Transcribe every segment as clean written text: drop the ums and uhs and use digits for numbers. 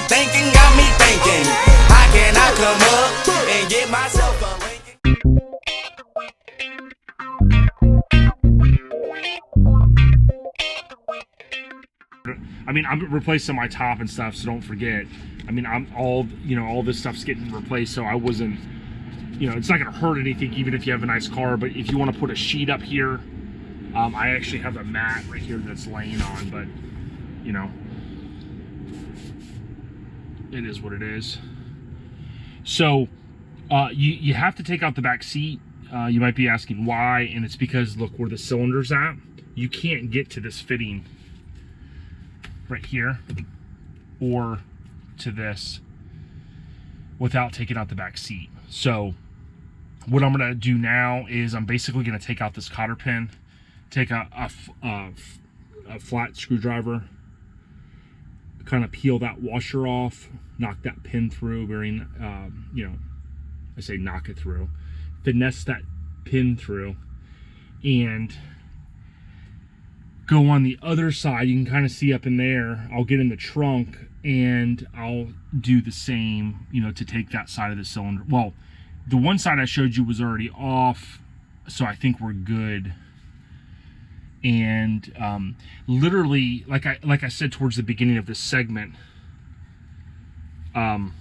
thinking got me thinking, how can I come up and get myself a Lincoln? I mean, I'm replacing my top and stuff, so don't forget. I mean, I'm all, you know, all this stuff's getting replaced, so I wasn't, you know, it's not gonna hurt anything even if you have a nice car. But if you want to put a sheet up here, I actually have a mat right here that's laying on, but you know, it is what it is. So you have to take out the back seat. You might be asking why, and it's because look where the cylinder's at. You can't get to this fitting right here or to this without taking out the back seat. So what I'm gonna do now is I'm basically gonna take out this cotter pin, take out a flat screwdriver, kind of peel that washer off, knock that pin through, you know, I say knock it through, finesse that pin through, and go on the other side. You can kind of see up in there. I'll get in the trunk and I'll do the same, you know, to take that side of the cylinder. Well, the one side I showed you was already off, so I think we're good. And literally, like I said towards the beginning of this segment, I'm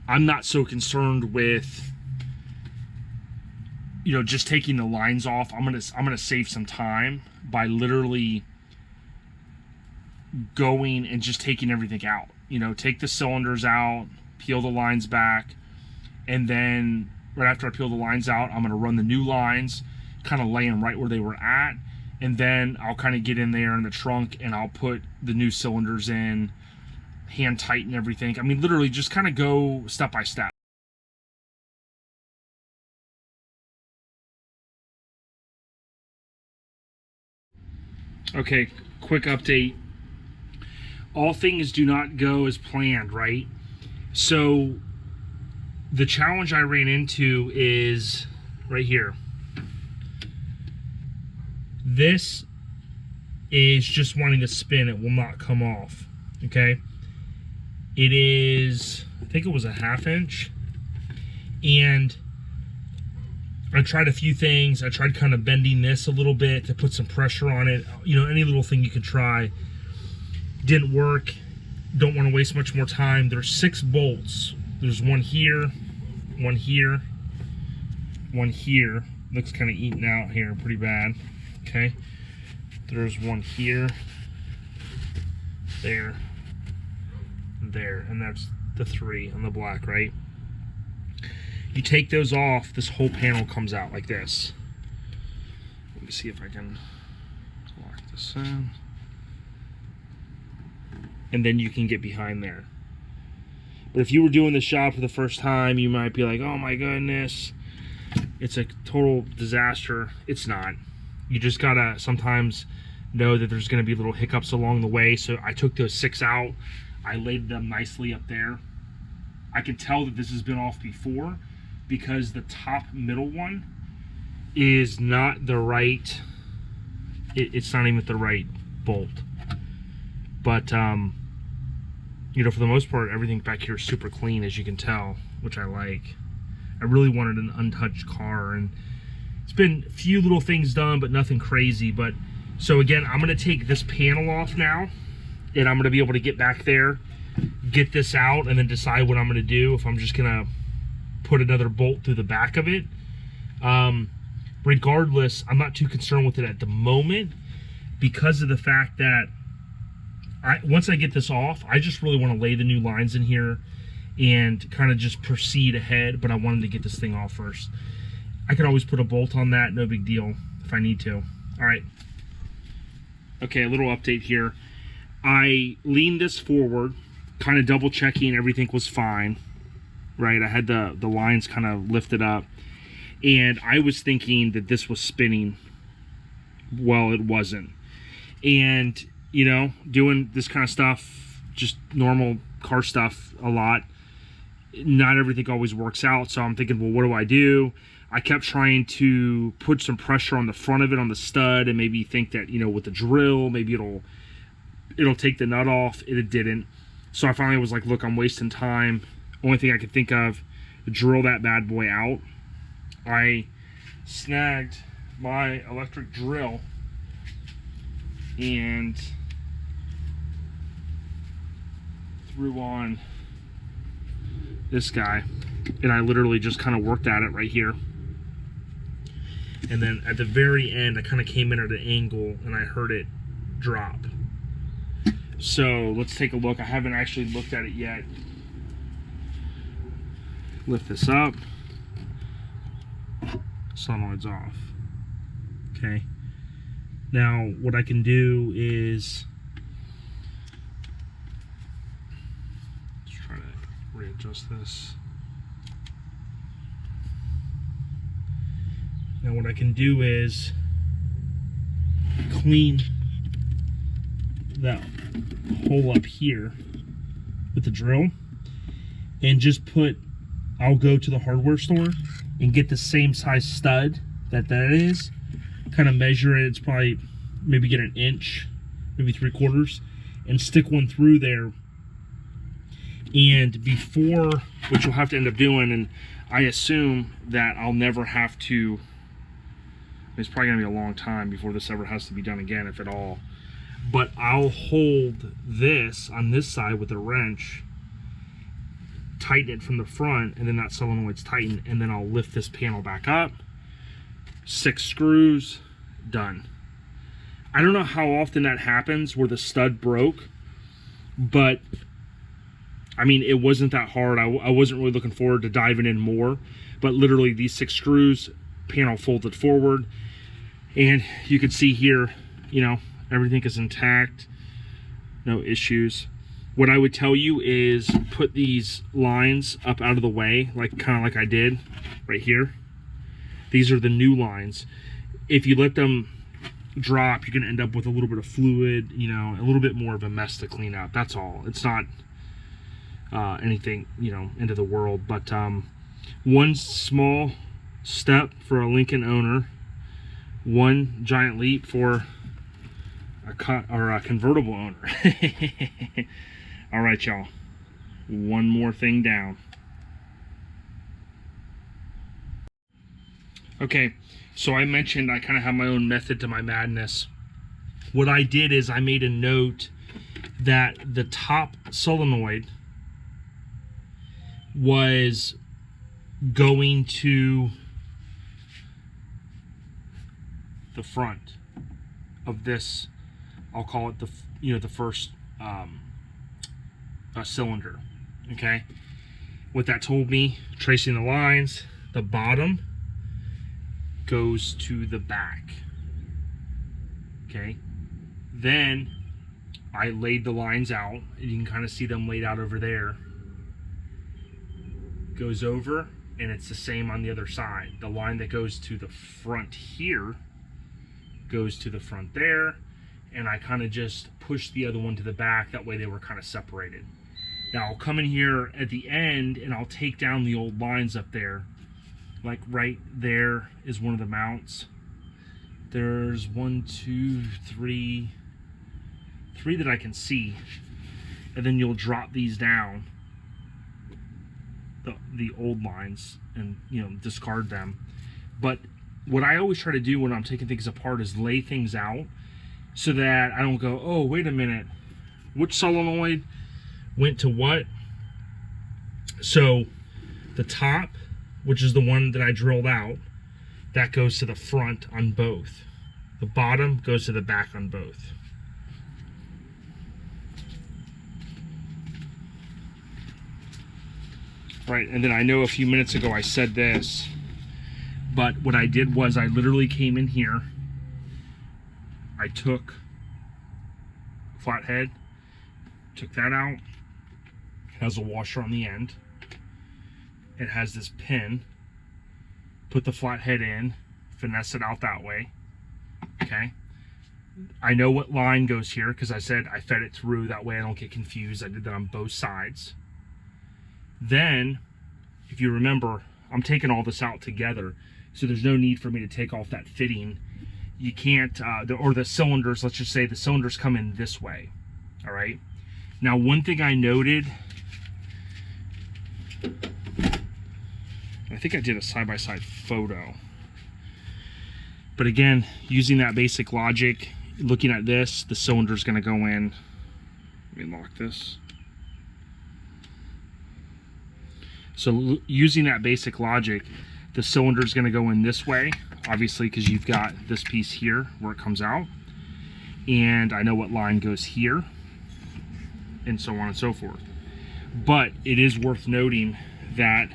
not so concerned with, you know, just taking the lines off. I'm gonna save some time by literally going and just taking everything out. You know, take the cylinders out, peel the lines back, and then right after I peel the lines out, I'm gonna run the new lines, kind of lay them right where they were at, and then I'll kind of get in there in the trunk and I'll put the new cylinders in, hand tighten everything. I mean, literally just kind of go step by step. Okay, quick update. All things do not go as planned, right? So the challenge I ran into is right here. This is just wanting to spin. It will not come off, okay? It is, I think it was a 1/2 inch. And I tried a few things. I tried kind of bending this a little bit to put some pressure on it. You know, any little thing you can try. Didn't work. Don't want to waste much more time. There's 6 bolts. There's one here, one here, one here. Looks kind of eaten out here, pretty bad. Okay. There's one here, there, there, and that's the 3 on the black, right? You take those off, this whole panel comes out like this. Let me see if I can lock this in. And then you can get behind there. But if you were doing this job for the first time, you might be like, oh my goodness, it's a total disaster. It's not. You just gotta sometimes know that there's gonna be little hiccups along the way. So I took those 6 out. I laid them nicely up there. I can tell that this has been off before because the top middle one is not the right, it's not even the right bolt. But, you know, for the most part, everything back here is super clean, as you can tell, which I like. I really wanted an untouched car, and it's been a few little things done, but nothing crazy. But so again, I'm gonna take this panel off now, and I'm gonna be able to get back there, get this out, and then decide what I'm gonna do. If I'm just gonna put another bolt through the back of it. Regardless, I'm not too concerned with it at the moment because of the fact that once I get this off, I just really want to lay the new lines in here and kind of just proceed ahead, but I wanted to get this thing off first. I can always put a bolt on that, no big deal, if I need to. All right. Okay, a little update here. I leaned this forward, kind of double checking everything was fine, right? I had the lines kind of lifted up, and I was thinking that this was spinning. Well, it wasn't. And you know, doing this kind of stuff, just normal car stuff a lot, not everything always works out. So I'm thinking, well, what do I do? I kept trying to put some pressure on the front of it, on the stud, and maybe think that, you know, with the drill, maybe it'll take the nut off. It didn't. So I finally was like, look, I'm wasting time. Only thing I could think of, drill that bad boy out. I snagged my electric drill and threw on this guy, and I literally just kind of worked at it right here. And then at the very end, I kind of came in at an angle and I heard it drop. So let's take a look. I haven't actually looked at it yet. Lift this up. Solenoid's off. Okay. Now what I can do is let's try to readjust this. Now what I can do is clean that hole up here with the drill and just put, I'll go to the hardware store and get the same size stud that is, kind of measure it. It's probably maybe get an inch, maybe 3/4, and stick one through there. And before, which you'll have to end up doing, and I assume that I'll never have to, it's probably gonna be a long time before this ever has to be done again, if at all. But I'll hold this on this side with a wrench, tighten it from the front, and then that solenoid's tightened, and then I'll lift this panel back up. 6 screws, done. I don't know how often that happens where the stud broke, but I mean, it wasn't that hard. I wasn't really looking forward to diving in more, but literally these 6 screws, panel folded forward, and you can see here, you know, everything is intact, no issues. What I would tell you is put these lines up out of the way, like kind of like I did right here. These are the new lines. If you let them drop, you're gonna end up with a little bit of fluid, you know, a little bit more of a mess to clean up. That's all. It's not anything, you know, into the world, but one small step for a Lincoln owner, one giant leap for a convertible owner. All right, y'all. One more thing down. Okay, so I mentioned I kind of have my own method to my madness. What I did is I made a note that the top solenoid was going to the front of this, I'll call it the, you know, the first cylinder. Okay, what that told me, tracing the lines, the bottom goes to the back. Okay, then I laid the lines out, and you can kind of see them laid out over there. Goes over, and it's the same on the other side. The line that goes to the front here goes to the front there, and I kind of just pushed the other one to the back. That way they were kind of separated. Now I'll come in here at the end and I'll take down the old lines up there. Like right there is one of the mounts. There's 1, 2, 3 that I can see, and then you'll drop these down, the old lines, and, you know, discard them. But what I always try to do when I'm taking things apart is lay things out so that I don't go, oh, wait a minute, which solenoid went to what? So the top, which is the one that I drilled out, that goes to the front on both. The bottom goes to the back on both. Right, and then I know a few minutes ago I said this, but what I did was I literally came in here, I took flathead, took that out. It has a washer on the end. It has this pin. Put the flathead in, finesse it out that way. Okay. I know what line goes here because I said I fed it through, that way I don't get confused. I did that on both sides. Then, if you remember, I'm taking all this out together, so there's no need for me to take off that fitting. You can't, or the cylinders, let's just say the cylinders come in this way, all right? Now, one thing I noted, I think I did a side-by-side photo, but again, using that basic logic, looking at this, the cylinder's going to go in. Let me lock this. So using that basic logic, the cylinder's going to go in this way, obviously, because you've got this piece here where it comes out, and I know what line goes here, and so on and so forth. But it is worth noting that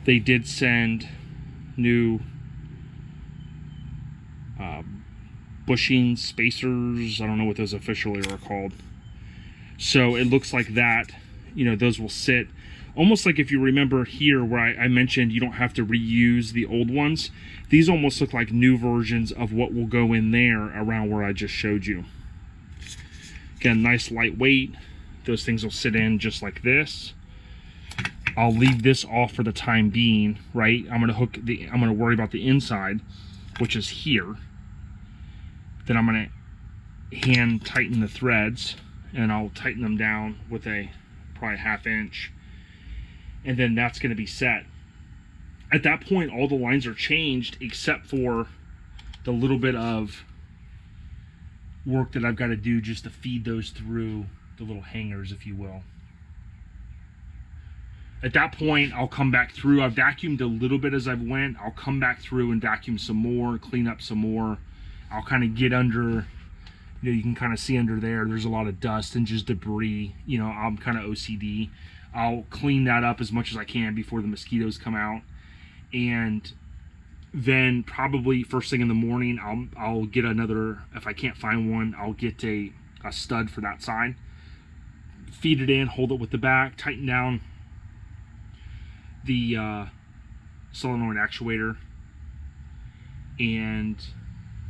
they did send new bushing spacers. I don't know what those officially are called. So it looks like that, you know, those will sit almost like, if you remember here where I mentioned you don't have to reuse the old ones. These almost look like new versions of what will go in there around where I just showed you. Again, nice lightweight. Those things will sit in just like this. I'll leave this off for the time being, right? I'm gonna worry about the inside, which is here. Then I'm gonna hand tighten the threads, and I'll tighten them down with a probably 1/2 inch. And then that's going to be set. At that point, all the lines are changed except for the little bit of work that I've got to do just to feed those through the little hangers, if you will. At that point, I'll come back through. I've vacuumed a little bit as I've went. I'll come back through and vacuum some more, clean up some more. I'll kind of get under, you know, you can kind of see under there, there's a lot of dust and just debris. You know, I'm kind of OCD. I'll clean that up as much as I can before the mosquitoes come out. And then probably first thing in the morning, I'll get another, if I can't find one, I'll get a stud for that side. Feed it in, hold it with the back, tighten down the solenoid actuator, and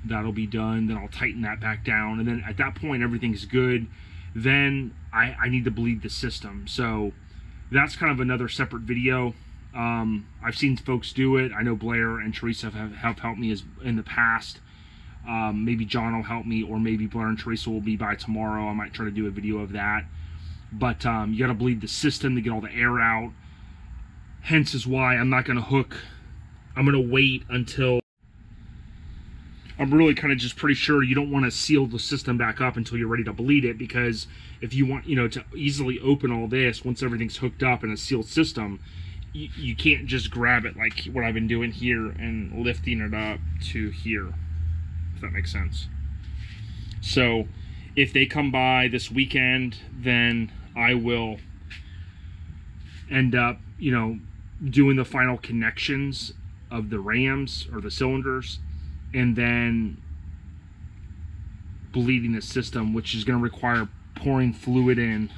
that'll be done. Then I'll tighten that back down, and then at that point everything's good. Then I need to bleed the system. So that's kind of another separate video. I've seen folks do it. I know Blair and Teresa have helped me in the past. Maybe John will help me, or maybe Blair and Teresa will be by tomorrow. I might try to do a video of that. But you got to bleed the system to get all the air out. Hence is why I'm not going to hook. I'm going to wait until I'm really kind of just pretty sure you don't want to seal the system back up until you're ready to bleed it, because if you want, you know, to easily open all this once everything's hooked up in a sealed system, you can't just grab it like what I've been doing here and lifting it up to here, if that makes sense. So if they come by this weekend, then I will end up, you know, doing the final connections of the rams or the cylinders, and then bleeding the system, which is going to require pouring fluid in,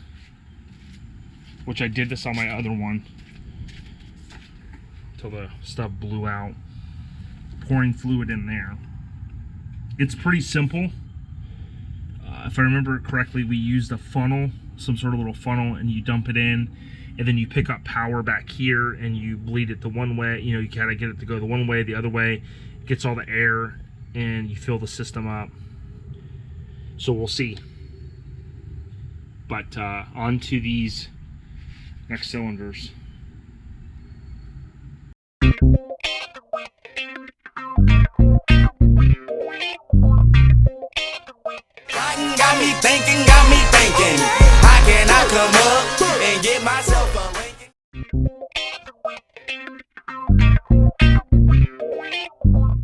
which I did this on my other one until the stuff blew out. Pouring fluid in there. It's pretty simple. If I remember correctly, we used a funnel, some sort of little funnel, and you dump it in, and then you pick up power back here and you bleed it the one way. You know, you gotta get it to go the one way, the other way. It gets all the air, and you fill the system up. So we'll see. But on to these next cylinders. Got me thinking, how can I come up and get myself a Lincoln?